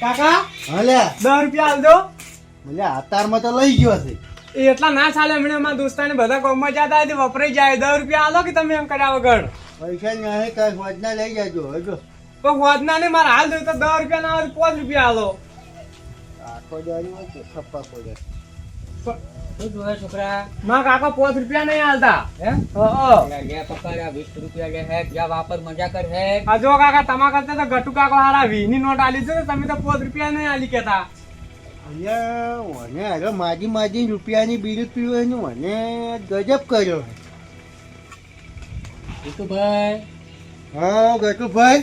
કાકા હાલે 10 રૂપિયા આલ દો. મને આતારમાં તો લઈ ગયો છે. એ એટલા ના ચાલે. હમણાં મારા દોસ્તાને બધા કોમમાં જતા હતી, વપરાઈ જાય. 10 રૂપિયા આલો કે તમે એમ કર્યા વગર પૈસા નહીં કાંઈ વધના લઈ જાજો હજો. પણ હોદના ને મારે હાલ દઉં તો 10 રૂપિયા ના આવે તો 5 રૂપિયા આલો. આખો દાડી હોય તો છપ્પા પડે. શું જોવે છોકરા? માં કાકા 5 રૂપિયા નહીં આલતા. હે? લે પકડ, 20 રૂપિયા લે હે, જા વાપર, મજા કર હે. આ જો કાકા તમારા કરતા તો ગટુ કાકો હારા 20 ની નોટ આલી છે, તમે તો 5 રૂપિયા નહીં આલી કેતા. અહીંયા મને અરે માજી રૂપિયાની બીડી પીવાનું મને ગજબ કર્યો. જીતુભાઈ, હા ગટુભાઈ,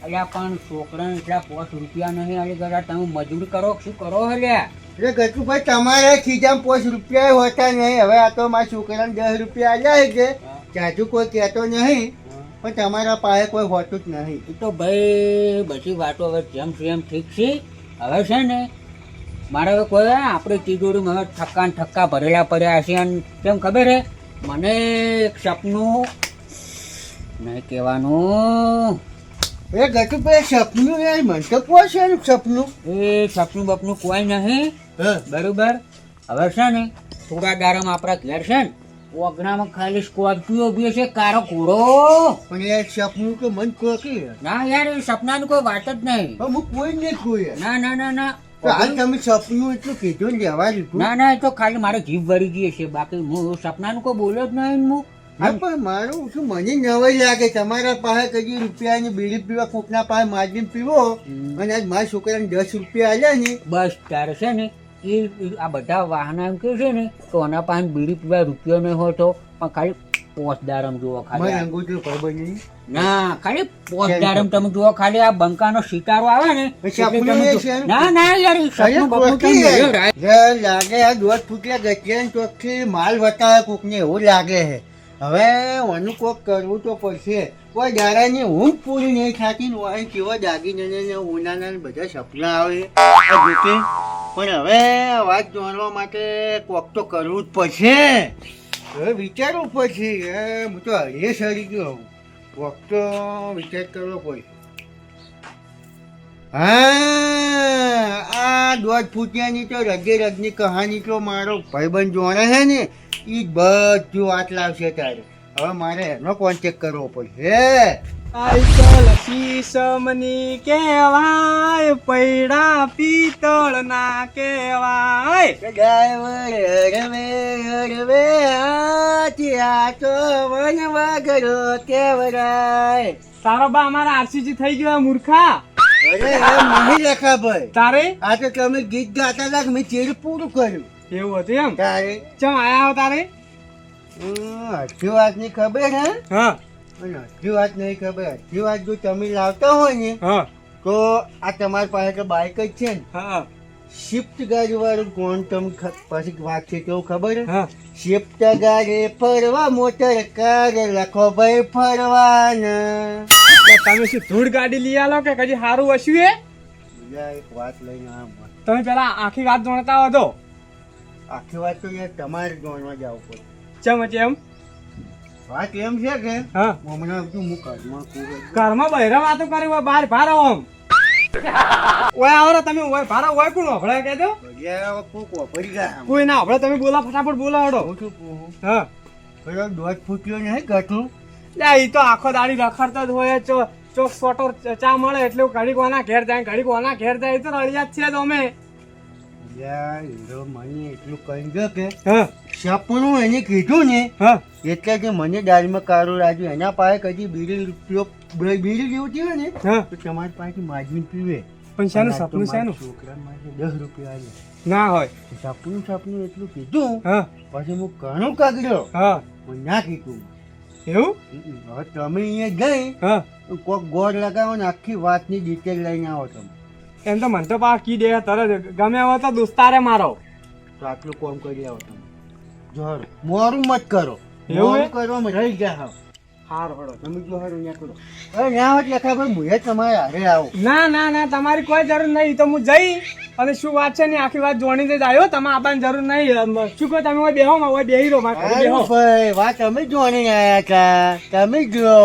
અલ્યા પણ છોકરાને એટલા 5 રૂપિયા નહીં આલી ગયા. તમે મજૂરી કરો કે શું કરો હલ્યા? એટલે ગટુભાઈ તમારે ખીજામાં 5 રૂપિયા હોતા નહીં. હવે આ તો મારા છોકરાને 10 રૂપિયા આલ્યા છે. ચાચુ કોઈ કહેતો નહીં, પણ તમારા પાસે કોઈ હોતું જ નહીં. એ તો ભાઈ બધી વાતો હવે જેમ છે એમ ઠીક છે. હવે છે ને મારે હવે કોઈ આપણે તિજોરીમાં હવે ઠક્કા ને ઠક્કા ભરેલા પડ્યા છે. અને કેમ ખબર હે, મને એક સપનું નહીં કહેવાનું. એ ગટુભાઈ સપનું યાર મને તો પોષે સપનું. એ સપનું બપનું કોઈ નહીં. હા બરોબર. હવે છે ને થોડા દારામાં આપણા ઘેર છે ને ઓગણામાં ખાલી સ્કોર્પિયો બી છે, કારો ઘોડો. પણ યાર સપનું તો મન કોકી. ના યાર, એ સપનાની કોઈ વાત જ નહીં. પણ હું કોઈ નહીં કોઈ. ના ના ના ના તો હાલ તમે સપનું એટલું કીધું ને જવા દીધું. ના ના, એ તો ખાલી મારે જીભ વળી ગઈ છે. બાકી હું સપનાનું કોઈ બોલ્યો જ નહીં. હું હા પણ મારું શું મને નવાઈ લાગે તમારા પાસે કદી રૂપિયાની બીડી પીવા કોકના પાસે માજીને પીવો અને આજ મારા છોકરાને 10 રૂપિયા આલ્યા ને. બસ તારે છે ને એ આ બધા વાહન એમ કે છે ને તો આના પાસે બીડી પીવા રૂપિયો નહીં હોતો, પણ ખાલી પોસ્ટદારમ જુઓ મારે ખાલી. અંગૂઠો ખબર નહીં. ના, ખાલી પોસ્ટદારમ તમે જુઓ ખાલી. આ બંકાનો સિતારો આવે ને પછી એટલે આપણને તમે એ જુઓ. છે ને? ના ના યાર, એ સપનું બપનું તમે જોયું રાય. જે લાગે આ 2 ફૂટિયા ગચિયાને ચોકથી માલ વટાવે કોકને એવું લાગે છે. હવે આનું કોક કરવું તો પડશે. કોઈ દાડાની ઊંઘ પૂરી નહીં થતી ને હોય કેવા દાગીને ઉનાના બધા સપના આવે આ જોકે. પણ હવે આ વાત જાણવા માટે કોક તો કરવું જ પડશે. હવે વિચારવું પડશે. હું તો હળીએ સરી ગયો હું. કોક તો વિચાર કરવો પડશે. હા, આ 2 ફૂટિયાની તો રગે રગની કહાની તો મારો ભાઈબંધ જોણે છે ને એ બધું વાત લાવશે તારે. હવે મારે એનો કોન્ટેક્ટ કરવો પડશે. આઈતલ શીશમની કેવાય, પૈડા પિત્તળ ના કેવાય. ડ્રાઈવર હરવે હાથી આ તો વનવાગરો કેવરાય. તારો બા અમારા આરસીજી થઈ ગયો મૂર્ખા. અરે એમ નહીં લખા ભાઈ. તારે આ તો તમે ગીત ગાતા હતા મેં ચેર પૂરું કર્યું. એવું હતું એમ? તારે ચમ આયા હો તારે? હજી વાત ની ખબર હે? હા પણ હજી વાત નહીં ખબર. હજી વાત જો તમે લાવતા હોય ને હા તો આ તમારી પાસે તો બાઇક જ છે ને, હા શિફ્ટ ગાડી વાળું કોણ તમે પછી વાત છે કેવું ખબર હે? હા. શિફ્ટ ગાડી ફરવા મોટર કાર લખો ભાઈ ફરવાના. તમે શું ધૂળ ગાડી લઈ આલો કે કદી સારું હસ્યું એ? બીજા એક વાત લઈને આમ તમે પેલા આખી વાત જાણતા હો તો આખી વાત તો યાર તમારે જાણવા જવું પડે. ચમ એમ? વાત એમ છે કે હા, હમણાં બધું હું ઘરમાં કૂવો. ઘરમાં બહેરા વાતો કરી હોય, બહાર ભારો આમ ઓય આવરો તમે ઓય ભારો ઓય કોણ હભળે કે દો? ભજીયા કોક વાપરી ગયા. કોઈ ના હભળે, તમે બોલા ફટાફટ બોલા હડો. હું શું કહું? હા, પેલો 2 ફૂટ્યો નહીં ગઠું. લે ઈ તો આખો દાડી રખડતો જ હોય. ચોક સોટો ચા મળે એટલે ઘડી કોના ઘેર જાય, ઘડી કોના ઘેર જાય. ઈ તો રળિયાત છે તો અમે. યાર હીરો મને એટલું કહી ગયો કે હા સપનું એને કીધું ને હા એટલે કે મને દાળમાં કાળું રાજુ એના પાસે કદી બીડી જેવું થયું ને હા. તો તમારી પાસે માજવી પીવે. પણ શાનું સપનું શાનું? છોકરા માટે 10 રૂપિયા આલે. ના હોય. સપનું એટલું કીધું. હા પછી હું ઘણું કાગડ્યો હા. પણ ના કીધું. એવું? હવે તમે અહીંયા ગઈ હા. કોક ગોળ લગાવો ને આખી વાતની ડિટેલ લઈને આવો તમે. એમ તો મને તો પા કી દે તરત ગમે હવે તો દોસ્તારે મારો. તો આટલું કોમ કરી આવો તમે. જોર મોરું મત કરો. એવું હે? મોરું કરવામાં રહી ગયા હાવ. હાર હડો. તમે જો હારું ન્યા કરો. હવે ન્યા હોત લખા ભાઈ હું એ તમારે હારે આવો. ના ના ના, તમારી કોઈ જરૂર નહીં. તો હું જઈ અને શું વાત છે ને આખી વાત જોણી જ આવ્યો. તમે આવવાની જરૂર નહીં. શું કહો તમે બેહો માં હોય બેહી રહો માં બેહો. હારું ભાઈ વાત અમે જોઈને આયા હતા. તમે જો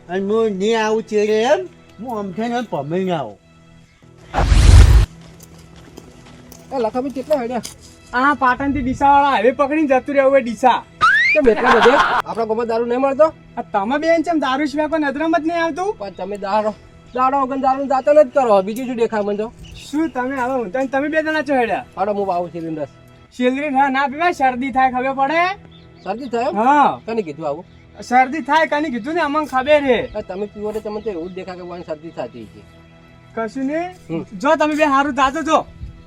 અને હું નહીં આવું ચેડે એમ હું અમથે ને પમેલ આવો. એ લખાભાઈ કેટલા હેડ્યા આ પાટણ થી ડીસા વાળા હાઈવે પકડીને જતું રહેવું હોય ડીસા. કેમ એટલા બધે આપણા ગામમાં દારૂ નહીં મળતો? આ તમે બેન ચમ દારૂ સિવાય કોઈ નજરમાં જ નહીં આવતું? પણ તમે દાડો વગર દારૂ જાતો નથી કરો. બીજું શું દેખાય મને તો? શું તમે હવે હું તને તમે બે જણા છો હેડ્યા? હાડો હું આવું સિલિન્ડર. શેલરી ના પીવાય, શરદી થાય ખબર પડે. શરદી થયો? હા કને કીધું આવું? શરદી થાય કની કીધું ને અમને ખબર છે. એ તમે પીવો તો તમને તો એવું જ દેખાય કે મને શરદી થતી છે. કશું નહીં. જો તમે બે સારું જાતો છો.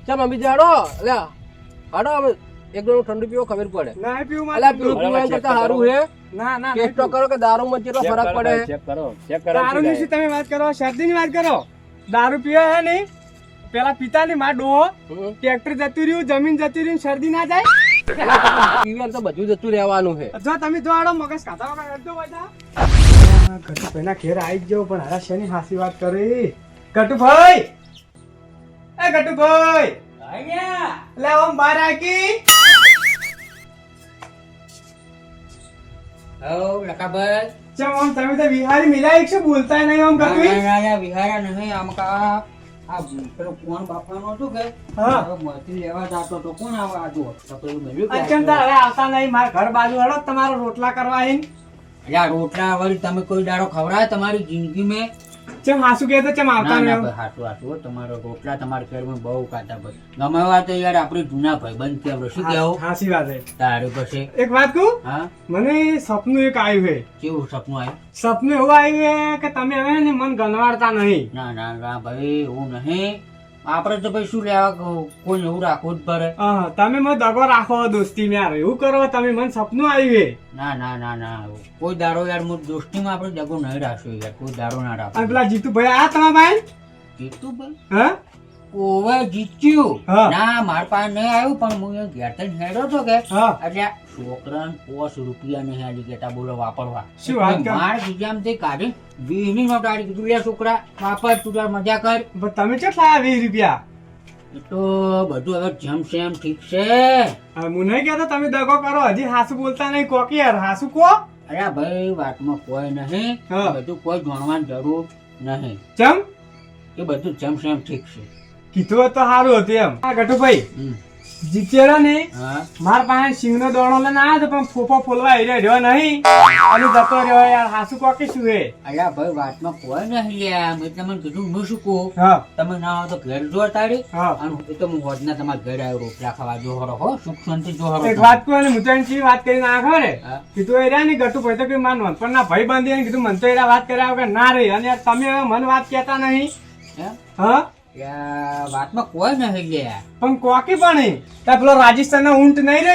ચાલ અમે જાડો એટલે હાડો અમે એક ડોલ ઠંડુ પીવો ખબર પડે. ના પીવું અલા પીવું પીવા કરતા સારું છે. ના ના ટેસ્ટ તો કરો કે દારૂમાં કેટલો ફરક પડે. દારૂની શું તમે વાત કરો? શરદીની વાત કરો. દારૂ પીવે હે નહીં પેલા પિતા ની માં ડોહો ટ્રેક્ટર જતું રહ્યું, જમીન જતી રહ્યું, શરદી ના જાય. પીવા તો બધું જતું રહેવાનું છે. જો તમે જો આડો મગજ ખાતા વગર કરજો બધા. ગટુભાઈ ના ઘેર આવી જ જાવ પણ હારા શેની હાસી વાત કરી. ગટુભાઈ, એ ગટુભાઈ લે ઓમ બહાર આકી. હો લકાભાઈ. ચમ ઓમ તમે તો વિહારી મિલાય શું બોલતા નહીં ઓમ ગટુભાઈ? વિહારા નહીં આમ કા આ પેલો કોણ બાપાનો હતું કે હા. હવે મરચી લેવા જાતો તો કોણ આવે આજુ તો પેલું મેલ્યું કે અચમ તાર હવે આવતા નહીં મારા ઘર બાજુ હડો તમારો રોટલા કરવા આવીને. એટલે આ રોટલા વળી તમે કોઈ દાડો ખવડાવે તમારી જિંદગી મેં? ચમ હાસુ કે તો ચમ આવતા ના ના નહીં. ભાઈ હાચું હાચું તમારો રોટલા તમારા ઘરમાં બહુ ખાતા ભાઈ. ગમે એવા તો યાર આપણે જૂના ભાઈ બંધ કેવડો શું કેવું હાસી વાત છે. તારું પછી એક વાત કહું, હા મને સપનું એક આવ્યું છે. કેવું સપનું આવ્યું? સપનું એવું આવ્યું છે કે તમે હવે ને મન ગણવાડતા નહીં. ના ના ના ભાઈ એવું નહીં. આપણે તો ભાઈ શું લેવા કોઈ એવું રાખવું જ પડે. તમે મને દગો રાખો દોસ્તી યાર, એવું કરો તમે. મને સપનું આવ્યું છે. ના ના ના ના કોઈ દાડો યાર હું દોસ્તીમાં આપણે દગો નહીં રાખશું યાર, કોઈ દાડો ના અને રાખો. પેલા જીતુભાઈ આ તમારા ભાઈ જીતું ભાઈ હા ઓવે જીત્યું. હા. ના માર પાસે નહીં આવ્યું પણ હું એ ઘેર થઈને હેડ્યો હતો કે હા એટલે છોકરાને 5 રૂપિયા નહીં આલી ગેટા બોલો વાપરવા. શું વાત એટલે કર? માર ખીચામાંથી કાઢી 20 ની નોટ આલી કીધું લે છોકરા વાપર તું તાર મજા કર. પણ તમે કેટલા લાયા 20 રૂપિયા? એ તો બધું હવે જેમ છે એમ ઠીક છે. હવે હું નહીં કહેતો તમે દગો કરો, હજી હાસુ બોલતા નહીં. કોકી યાર હાસુ કો. અરે ભાઈ વાતમાં કોઈ નહીં. હા. બધું કોઈ જાણવાની જરૂર નહીં. ચમ એ બધું જેમ છે એમ ઠીક છે. કીધું હોત તો સારું હતું એમ. હા ગટુભાઈ હમ. જીતેલો ને હા મારા પાસે સિંગનો દોણો લઈને આવ્યો તો પણ ફોફો ફોલવા રહ્યો નહીં અને જતો રહ્યો યાર. હાસુ કોકી શું હે? અલ્યા ભાઈ વાતમાં કોઈ નહીં લ્યા. મેં તમને કીધું હું શું કહું હા તમે ના આવો તો ઘેર જો તારી. હા અને એ તો હું હોદના તમારા ઘરે આવ્યો રોટલા ખાવા જોહરો હો સુખ શાંતિ જોહરો. એક વાત કહું ને હું તો એની ચી વાત કરીને આ ખબર હે? હા. કીધું એ રહ્યા ને ગટુભાઈ તો કે માનવાનું પણ ના ભાઈ બંધી કીધું મને તો એના વાત કર્યા વગર ના રહી. અને યાર તમે હવે મને વાત કહેતા નહીં. હે? હા યા વાતમાં કોઈ નહીં લ્યા. પણ કોકી પણ નહીં. ત્યાં પેલો રાજસ્થાન ઊંટ નહીં રે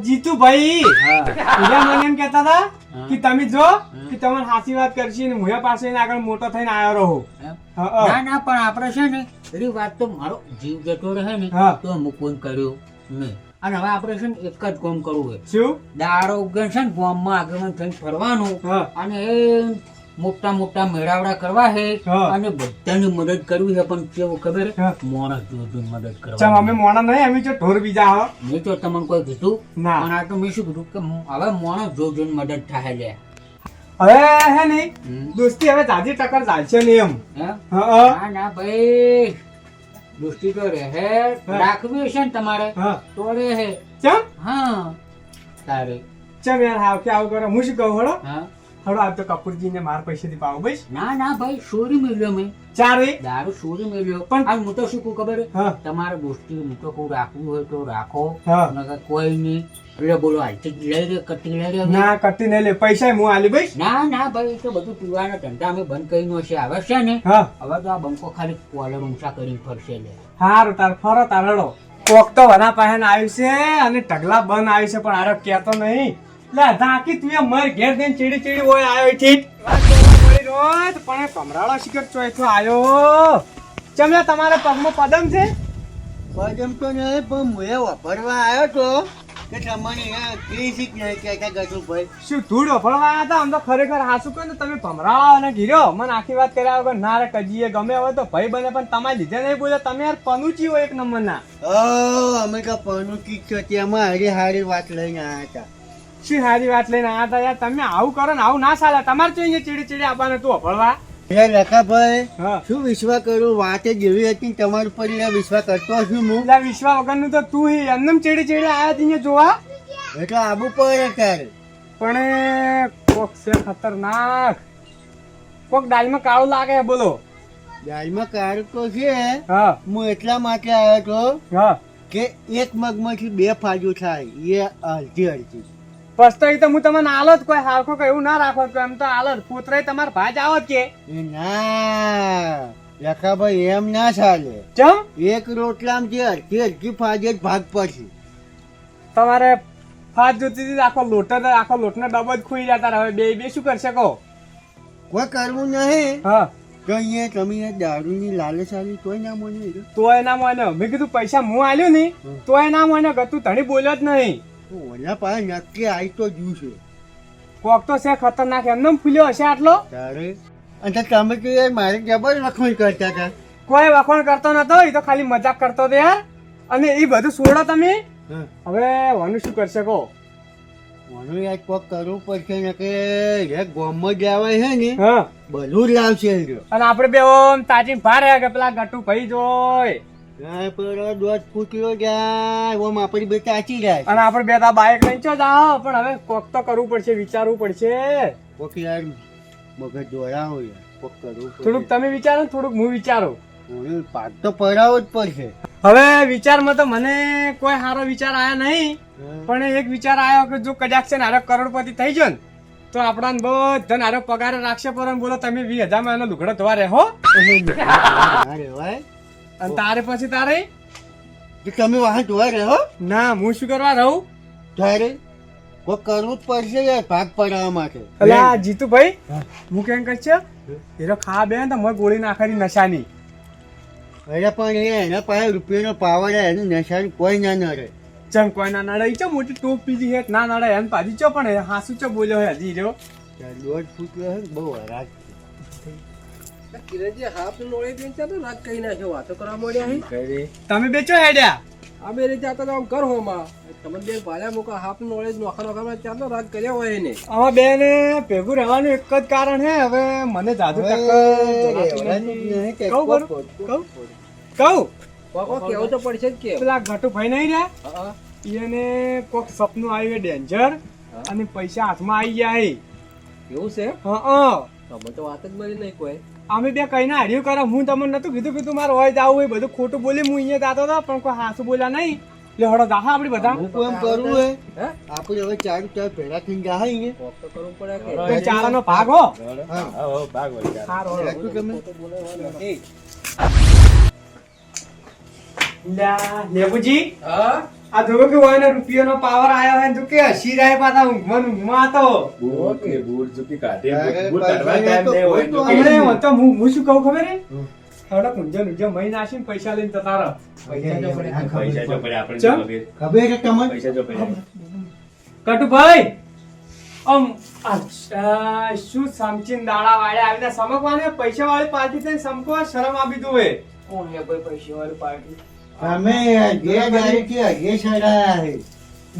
જીતુભાઈ હા પેલા મને એમ કહેતા હતા હા. કે તમે જો કે તમને સાચી વાત કરશી ને હું પાસે એને આગળ મોટો થઈને આવ્યો રહું. એમ? હા, હા. ના ના પણ આપણે છે ને એની વાત તો મારો જીવ જતો રહે ને હા. તો હું કોઈ કર્યું નહીં. અને હવે આપણે છે ને એક જ કામ કરવું હોય. શું? દાડો ઉગન છે ને ગામમાં આગળ થઈને ફરવાનું હા અને એ મોટા મોટા મેળાવડા કરવા છે હા. અને બધાની મદદ કરવી છે પણ કેવું ખબર છે? હા. માણસ જોઈને મદદ ચમ અમે કરવા. મોણા નહીં, અમે જો ઢોર બીજા હો. મેં તો તમને કોઈ કીધું ના. પણ આ તો મેં શું કીધું કે હવે માણસ જોઈને મદદ થાય લે. હવે હે ને હમ. દોસ્તી હવે જાજી ટકર ચાલશે નહીં એમ. હે? હા, હા. ના ના ભાઈ દોસ્તી તો રહે હા. રાખવી છે ને તમારે હા તો રહે. ચમ હા તારે ચમ યાર હાવ કે આવું કરો. હું શું કહું હળો હા હળો આજ તો કપૂરજીને માર પૈસેથી પાવો બસ ના ના ભાઈ ચોરી મેળ્યો મેં ચારે. દારૂ ચોરી મેળ્યો પણ- પણ હું તો શું કહું ખબર છે? હા તમારે દોસ્તી હું તો કહું રાખવું હોય તો રાખો હા. નકર કોઈ નહીં. એટલે બોલો હાલથી જ લઈ રે કટી લઈ રે. ના કટી નહીં લે પૈસા હું આલી બસ. ના ના ભાઈ એ તો બધું પીવાના ધંધા અમે બંધ કરીને છે હવે છે ને હા હવે તો આ બંકો ખાલી કોલર ઊંચા કરીને ફરશે લે. હારું તાર ફરો તાર હળો. કોક તો વના પાસે આવ્યું છે અને ઢગલા બંધ આવ્યું છે પણ આરો કહેતો નહીં. લે ધાકી તું એ મર ઘેર જઈને ચીડી ચીડી હોય આવ્યો ઠીક. પણ કમરાળો શિખર ચોથો આવ્યો. ચમ તમારે પગમાં પદમ છે? પદમ તો નહીં પણ હું એ વાપરવા આવ્યો તો કે તમને કે શીખ નહીં કહેતા ગટુભાઈ. શું ધૂળ વફળવા આવ્યા હતા? આમ તો ખરેખર હાસુ કહો ને તમે ભમરાળો અને ઘીર્યો મને આખી વાત કર્યા વગર ના રે કજીએ ગમે હવે તો ભાઈ બને પણ તમારે લીધે નહીં બોલે. તમે યાર પનુચી હોય એક નંબર ના. અમે તો પનુકી છો તેમાં હારી હારી વાત લઈને આવ્યા હતા. શું સારી વાત લઈને આવ્યા હતા યાર. તમે આવું કરો ને આવું ના ચાલે. તમારે તો અહીંયા ચીડી ચીડી આવવાનું તું વફળવા. એટલે લખાભાઈ હા શું વિશ્વાસ કરું વાત જ એવી હતી ને તમારા ઉપર એટલે વિશ્વાસ કરતો છું હું એટલે વિશ્વા વગરનું તો તું હી એમનેમ ચેડી ચેડી આયા તીને જોવા એટલે આબુ પડે ત્યારે પણ એ કોક છે ખતરનાક કોક દાલમાં કાળું લાગે છે, બોલો. દાલમાં કાળું તો છે. હા હું એટલા માટે આવ્યો હતો હા કે એક મગમાંથી 2 ફાજુ થાય એ અડધી અડધી. પસ્તો ઈ તો હું તમને આલત કોઈ હાલખો કે એવું ના રાખો કે એમ તો આલત પોતરાય તમાર ભાજ આવત કે એ ના લખાભાઈ એમ ના ચાલે. ચમ એક રોટલામાં જે અડધી અડધી ફાજ જ ભાગ પડશે. તમારે ફાજ જોતી હતી આખો લોટનો ડબ્બો જ ખુઈ જતા રહે. બે બે શું કરશે કહો? કોઈ કરવું નહીં હા તો અહીંયા તમે દારૂની લાલચ આવી તોય ના મને તોય ના માન્યો. મેં કીધું પૈસા હું આલ્યું નહીં તોય ના માન્યો કે તું ધણી બોલ્યો જ નહીં. ઓલા પાસે નક્કી આવી તો જ્યું છે કોક તો છે ખતરનાક એમને ફૂલ્યો હશે આટલો. તારે અને તમે તો યાર મારે જબર લખણ કરતા હતા. કોઈ વખોણ કરતો નતો, એ તો ખાલી મજાક કરતો હતો યાર. અને એ બધું છોડો તમે. હા હવે વાનું શું કરશે કહો? મને યાદ કોક કરવું પડશે ને કે એક ગોમમાં જ આવે છે ને હા બધું જ લાવશે એ રહ્યો. અને આપણે બે ઓમ તાજી ભારે કે પેલા ગટુ ભાઈ જોય હા પેલો દોઢ ફૂટ્યો જાય ઓમ આપણી બે ચાચી જાય અને આપણે બે તા બાઈક લઈને ચો જાઓ. પણ હવે કોક તો કરવું પડશે, વિચારવું પડશે. કોક યાર મગજ દોડાવો યાર કોક કરવું થોડુંક પડશે. તમે વિચારો ને થોડુંક હું વિચારું. ઓલું પાક તો પડાવવો જ પડશે. હવે વિચારમાં તો મને કોઈ સારો વિચાર આયો નહીં, પણ એક વિચાર આવ્યો કે જો કદાચ છે ને હારો કરોડપતિ થઈ ગયો ને તો આપણાને બધાને હારો પગાર રાખશે. પર બોલો તમે 20,000 માં એનો લુગડો ધોવા રહો ના રેવાય. અને તારે પછી તારે તો તમે વાહન ધોવા રહો ના હું શું કરવા રહું? ત્યારે કોક કરવું જ પડશે યાર ભાગ પડાવવા માટે. એટલે આ જીતુભાઈ હું કેમ કહે છે એનો ખા બે ને તો મને ગોળી નાખવાની નશાની. અરે પણ એના પાસે રૂપિયાનો પાવર એનું નશાનું કોઈ ના નડે. ચમ કોઈ ના નડે ચો મોટી ટોપ પીધી હે ના નડે એને પાછી ચો પણ હાસુ ચો બોલ્યો હે હજી રહ્યો. દોઢ ફૂટ્યો હે બહુ હરાજ. કિરણજી હાફ નોળી દઈને ચાલો રાત કહી નાખ્યો વાતો કરવા મળ્યા હે. તમે બેચો હેડ્યા આ બે રીતે આતો આમ કર હોમાં તમને બે ભાલ્યા મૂકા હાફ નોળે નોખા નોખા ચાલો રાત કર્યા હોય એને. આમાં બે ને ભેગું રહેવાનું એક જ કારણ હે. હવે મને જાદુ કહું કોકો કેવું તો પડશે જ કે પેલા ઘટુ ભાઈ નહીં રહ્યા હા એને કોક સપનું આવ્યું ડેન્જર અને પૈસા હાથમાં આવી ગયા હે. એવું છે હા તમે તો વાત જ મળી નહીં કોઈ. અમે બે કઈ ના હાર્યું કરે. હું તમને નતું કીધું મારે હોય જવું હોય બધું ખોટું બોલી હું અહીંયા જતો હતો પણ કોઈ હાસુ બોલ્યા નહીં. એટલે હળો દાખા આપડી બધા હું કોઈ એમ કરવું હે હે આપણે હવે ચાર ચાર ભેગા થઈને જાય અહીંયા. કોક તો કરવું પડે કે તો ચારાનો ભાગ હો. હા સારો રાખું તમે. લ્યા, લેબુજી હા આ જોવો કે હોય ને રૂપિયાનો પાવર આયો હે જો કે હસી રહે પાછા ઊંઘમાં તો. હમણે હું તો હું શું કહું ખબર હે? હવડે ઊંઝો મહી નાખીને પૈસા લઈને જતા રહો. ખબર છે તમને? કટુભાઈ આમ શું સમચીન દાડા વાળે આવીને સમકવાને પૈસા વાળી પાર્ટી થઈને સમકવા શરમ આપી દઉં હે. કોણ લે ભાઈ પૈસા વાળી પાર્ટી? તમે જે ગાડીથી હજી સડાયા છે.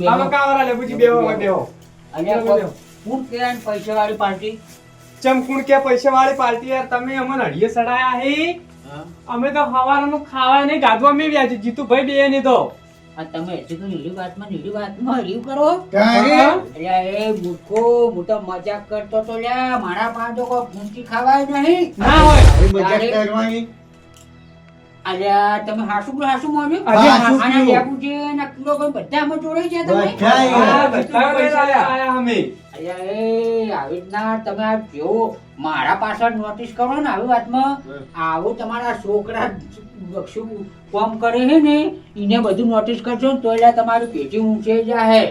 આમાં કાવરા લેબુજી બેહો. અહીંયા કોણ કે પૈસા વાળી પાર્ટી? ચમકુણ કે પૈસા વાળી પાર્ટી યાર તમે અમને અડીએ સડાયા હે. અમે તો હવારનું ખાવા નહીં ગાધવા મેં વ્યાજ જીતુભાઈ બે ની તો. આ તમે હજી તો નીલી વાતમાં હર્યું કરો? તારે અલ્યા એ મૂર્ખો હું તો મજાક કરતો તો લ્યા મારા પાસે તો કોઈ પૂંચી ખાવાય નહીં. ના હોય આવી મજાક કરવાની. અલ્યા તમે હાસુ માન્યું? હજી હાસુ આના પીવું. લેબુજી ના કિલો કોઈ બધા આમાં જોડાઈ ગયા તમે? બધા હા, બધા પૈસા આયા અમે. અલ્યા એ આવી રીતના તમે આ જેવો મારા પાછળ નોટિસ કરો ને આવી વાતમાં આવું તમારા છોકરા શું કામ કરે છે ને એને બધું નોટિસ કરશો ને તો એટલે તમારી પેટી ઊંચે જાય.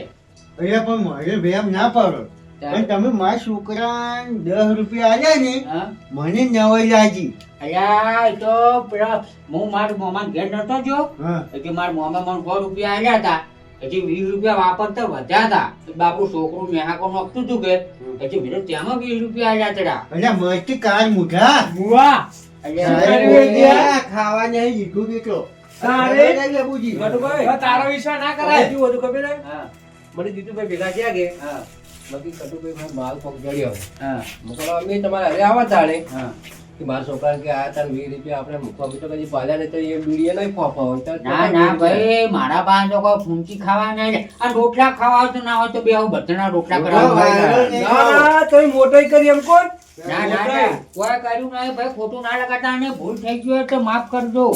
અરે પણ મારે વેમ ના પડો. પણ તમે મારા છોકરાને 10 રૂપિયા આલ્યા ને હા? મને નવાઈ લાગી. અલ્યા એ તો પેલા હું મારા મોમાં ઘેર નતો જો હા એટલે મારા મોમાં મને 100 રૂપિયા આલ્યા હતા. હજી 20 રૂપિયા વાપરતા વધ્યા હતા. બાપુ છોકરું મેહાકો નોખતું હતું કે હજી બીજો તેમાં 20 રૂપિયા આલ્યા હતા. અલ્યા મસ્તી કાર મુઢા. મુવા અલ્યા ખાવા નહીં લીધું દીકરો. તારે? લેબુજી. ગટુભાઈ હવે તારો વિશ્વાસ ના કરાય. કેવું હતું ખબર હે? હા મને જીતુભાઈ ભેગા થયા કે હા બાકી કટુભાઈ માલ પગ જડ્યો હા મુકલો અમે તમારે હવે આવા તાણે હા કે મારા છોકરાને કે આ તાર 20 રૂપિયા આપણે મૂકવા બી તો કદી પાલ્યા નહીં તો એ બીડીએ નહીં પોપા હોય તો ના ના ભાઈ મારા પાસે તો કોઈ ફૂંકી ખાવા નહીં લે. આ રોટલા ખાવા હોય તો ના હોય તો બે આવું બધાના રોટલા કરાવવા. ના તો મોટોય કરી એમ કોણ ના ના ના કોઈ કર્યું નહીં ભાઈ, ખોટું ના લગાતા અને ભૂલ થઈ ગયું હોય તો માફ કરજો.